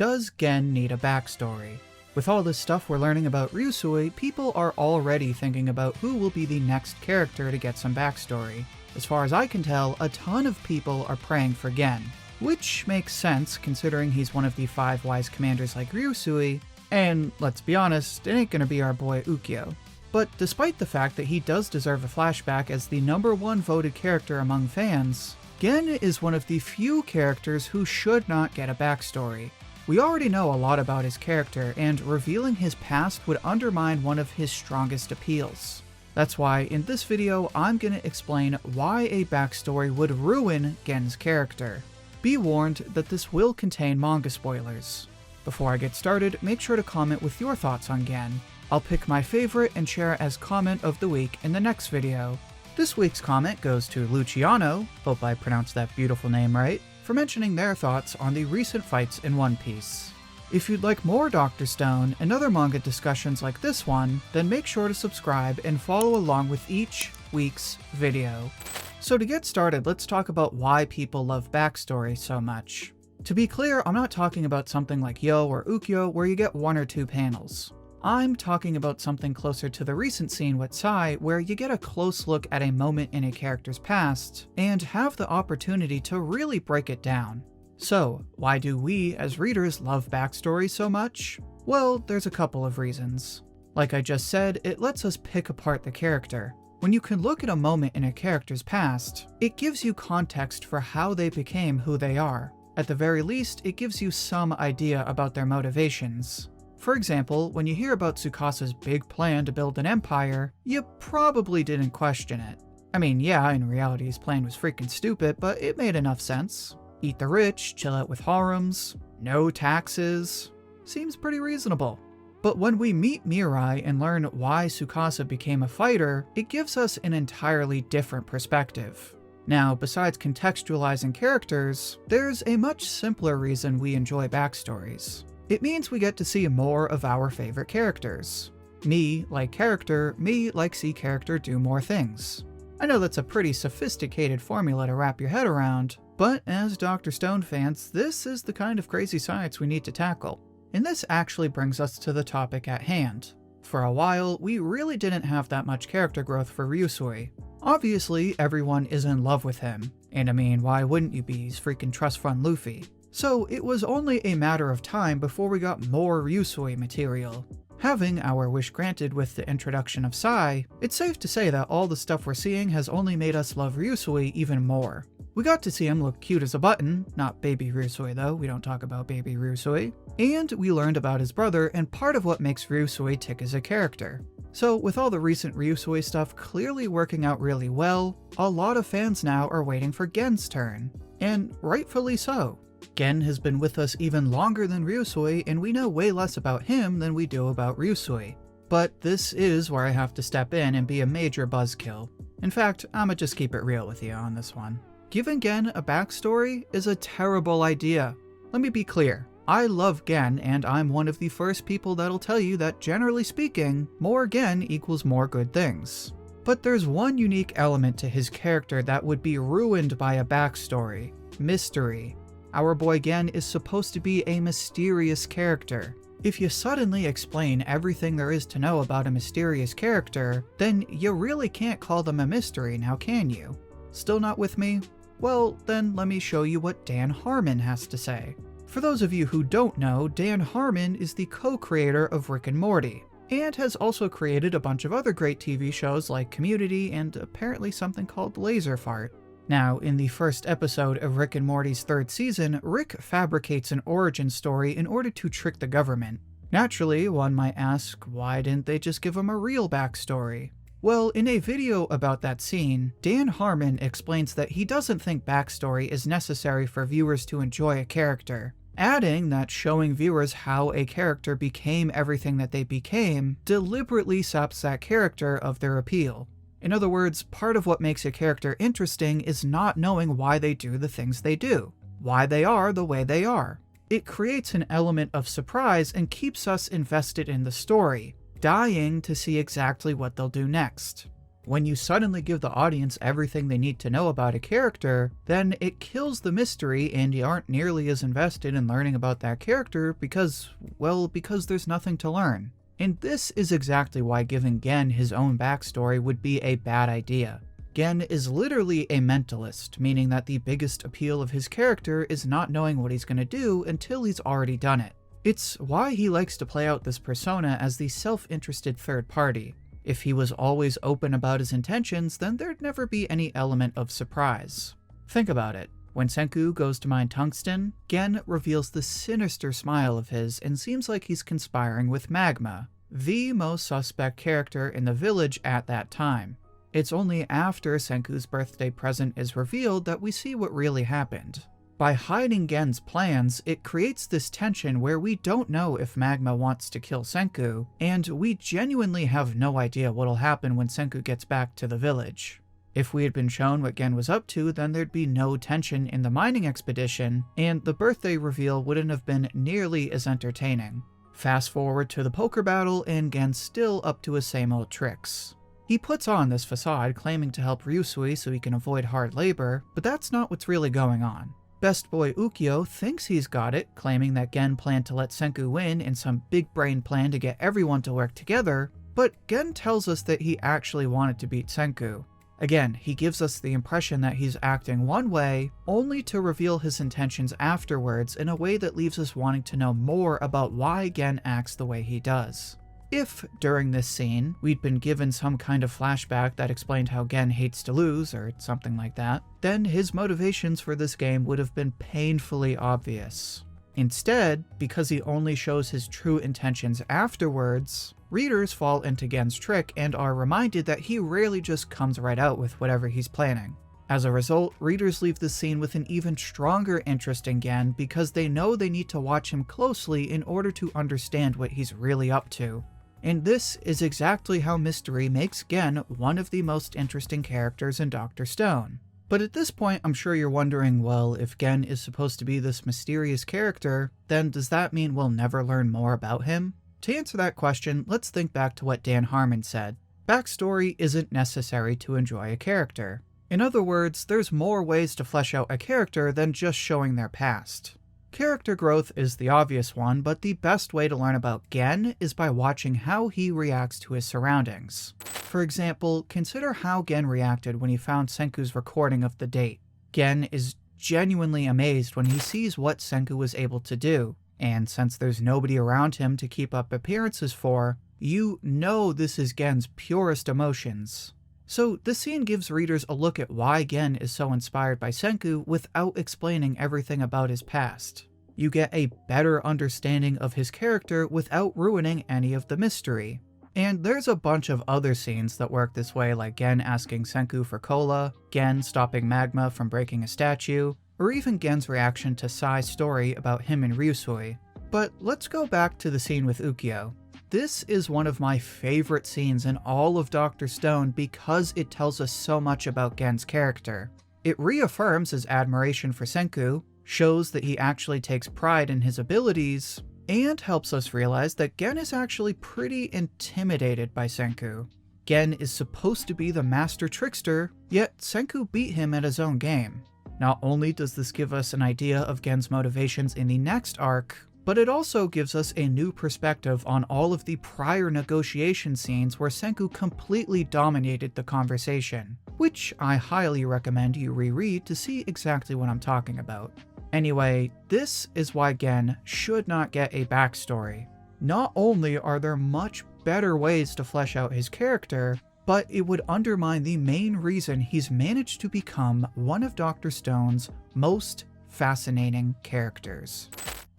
Does Gen need a backstory? With all this stuff we're learning about Ryusui, people are already thinking about who will be the next character to get some backstory. As far as I can tell, a ton of people are praying for Gen, which makes sense considering he's one of the 5 wise commanders like Ryusui, and let's be honest, it ain't gonna be our boy Ukyo. But despite the fact that he does deserve a flashback as the #1 voted character among fans, Gen is one of the few characters who should not get a backstory. We already know a lot about his character, and revealing his past would undermine one of his strongest appeals. That's why in this video I'm gonna explain why a backstory would ruin Gen's character. Be warned that this will contain manga spoilers. Before I get started, make sure to comment with your thoughts on Gen. I'll pick my favorite and share as comment of the week in the next video. This week's comment goes to Luciano, hope I pronounced that beautiful name right, for mentioning their thoughts on the recent fights in One Piece. If you'd like more Dr. Stone and other manga discussions like this one, then make sure to subscribe and follow along with each week's video. So to get started, let's talk about why people love backstory so much. To be clear, I'm not talking about something like Yo or Ukyo where you get 1 or 2 panels. I'm talking about something closer to the recent scene with Sai, where you get a close look at a moment in a character's past, and have the opportunity to really break it down. So, why do we, as readers, love backstory so much? Well, there's a couple of reasons. Like I just said, it lets us pick apart the character. When you can look at a moment in a character's past, it gives you context for how they became who they are. At the very least, it gives you some idea about their motivations. For example, when you hear about Tsukasa's big plan to build an empire, you probably didn't question it. I mean, yeah, in reality his plan was freaking stupid, but it made enough sense. Eat the rich, chill out with harems, no taxes. Seems pretty reasonable. But when we meet Mirai and learn why Tsukasa became a fighter, it gives us an entirely different perspective. Now, besides contextualizing characters, there's a much simpler reason we enjoy backstories. It means we get to see more of our favorite characters. Me like character, me like see character do more things. I know that's a pretty sophisticated formula to wrap your head around, but as Dr. Stone fans, this is the kind of crazy science we need to tackle. And this actually brings us to the topic at hand. For a while, we really didn't have that much character growth for Ryusui. Obviously, everyone is in love with him, and I mean, why wouldn't you be? He's freaking trust fund Luffy. So it was only a matter of time before we got more Ryusui material. Having our wish granted with the introduction of Sai, it's safe to say that all the stuff we're seeing has only made us love Ryusui even more. We got to see him look cute as a button, not baby Ryusui though, we don't talk about baby Ryusui, and we learned about his brother and part of what makes Ryusui tick as a character. So with all the recent Ryusui stuff clearly working out really well, a lot of fans now are waiting for Gen's turn, and rightfully so. Gen has been with us even longer than Ryusui, and we know way less about him than we do about Ryusui. But this is where I have to step in and be a major buzzkill. In fact, I'ma just keep it real with you on this one. Giving Gen a backstory is a terrible idea. Let me be clear. I love Gen, and I'm one of the first people that'll tell you that generally speaking, more Gen equals more good things. But there's one unique element to his character that would be ruined by a backstory: mystery. Our boy Gen is supposed to be a mysterious character. If you suddenly explain everything there is to know about a mysterious character, then you really can't call them a mystery, now can you? Still not with me? Well, then let me show you what Dan Harmon has to say. For those of you who don't know, Dan Harmon is the co-creator of Rick and Morty, and has also created a bunch of other great TV shows like Community and apparently something called Laser Fart. Now, in the first episode of Rick and Morty's 3rd season, Rick fabricates an origin story in order to trick the government. Naturally, one might ask, why didn't they just give him a real backstory? Well, in a video about that scene, Dan Harmon explains that he doesn't think backstory is necessary for viewers to enjoy a character, adding that showing viewers how a character became everything that they became deliberately saps that character of their appeal. In other words, part of what makes a character interesting is not knowing why they do the things they do, why they are the way they are. It creates an element of surprise and keeps us invested in the story, dying to see exactly what they'll do next. When you suddenly give the audience everything they need to know about a character, then it kills the mystery and you aren't nearly as invested in learning about that character because there's nothing to learn. And this is exactly why giving Gen his own backstory would be a bad idea. Gen is literally a mentalist, meaning that the biggest appeal of his character is not knowing what he's going to do until he's already done it. It's why he likes to play out this persona as the self-interested third party. If he was always open about his intentions, then there'd never be any element of surprise. Think about it. When Senku goes to mine tungsten, Gen reveals the sinister smile of his and seems like he's conspiring with Magma, the most suspect character in the village at that time. It's only after Senku's birthday present is revealed that we see what really happened. By hiding Gen's plans, it creates this tension where we don't know if Magma wants to kill Senku, and we genuinely have no idea what'll happen when Senku gets back to the village. If we had been shown what Gen was up to, then there'd be no tension in the mining expedition, and the birthday reveal wouldn't have been nearly as entertaining. Fast forward to the poker battle, and Gen's still up to his same old tricks. He puts on this facade claiming to help Ryusui so he can avoid hard labor, but that's not what's really going on. Best boy Ukyo thinks he's got it, claiming that Gen planned to let Senku win in some big brain plan to get everyone to work together, but Gen tells us that he actually wanted to beat Senku. Again, he gives us the impression that he's acting one way, only to reveal his intentions afterwards in a way that leaves us wanting to know more about why Gen acts the way he does. If, during this scene, we'd been given some kind of flashback that explained how Gen hates to lose, or something like that, then his motivations for this game would have been painfully obvious. Instead, because he only shows his true intentions afterwards, readers fall into Gen's trick and are reminded that he rarely just comes right out with whatever he's planning. As a result, readers leave the scene with an even stronger interest in Gen because they know they need to watch him closely in order to understand what he's really up to. And this is exactly how mystery makes Gen one of the most interesting characters in Dr. Stone. But at this point, I'm sure you're wondering, well, if Gen is supposed to be this mysterious character, then does that mean we'll never learn more about him? To answer that question, let's think back to what Dan Harmon said. Backstory isn't necessary to enjoy a character. In other words, there's more ways to flesh out a character than just showing their past. Character growth is the obvious one, but the best way to learn about Gen is by watching how he reacts to his surroundings. For example, consider how Gen reacted when he found Senku's recording of the date. Gen is genuinely amazed when he sees what Senku was able to do, and since there's nobody around him to keep up appearances for, you know this is Gen's purest emotions. So the scene gives readers a look at why Gen is so inspired by Senku without explaining everything about his past. You get a better understanding of his character without ruining any of the mystery. And there's a bunch of other scenes that work this way, like Gen asking Senku for cola, Gen stopping Magma from breaking a statue, or even Gen's reaction to Sai's story about him and Ryusui. But let's go back to the scene with Ukyo. This is one of my favorite scenes in all of Dr. Stone because it tells us so much about Gen's character. It reaffirms his admiration for Senku, shows that he actually takes pride in his abilities, and helps us realize that Gen is actually pretty intimidated by Senku. Gen is supposed to be the master trickster, yet Senku beat him at his own game. Not only does this give us an idea of Gen's motivations in the next arc, but it also gives us a new perspective on all of the prior negotiation scenes where Senku completely dominated the conversation, which I highly recommend you reread to see exactly what I'm talking about. Anyway, this is why Gen should not get a backstory. Not only are there much better ways to flesh out his character, but it would undermine the main reason he's managed to become one of Dr. Stone's most fascinating characters.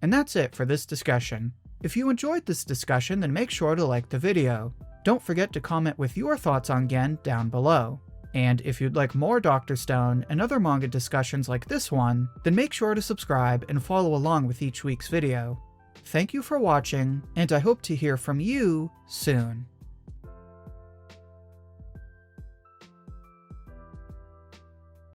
And that's it for this discussion. If you enjoyed this discussion, then make sure to like the video. Don't forget to comment with your thoughts on Gen down below. And if you'd like more Dr. Stone and other manga discussions like this one, then make sure to subscribe and follow along with each week's video. Thank you for watching, and I hope to hear from you soon.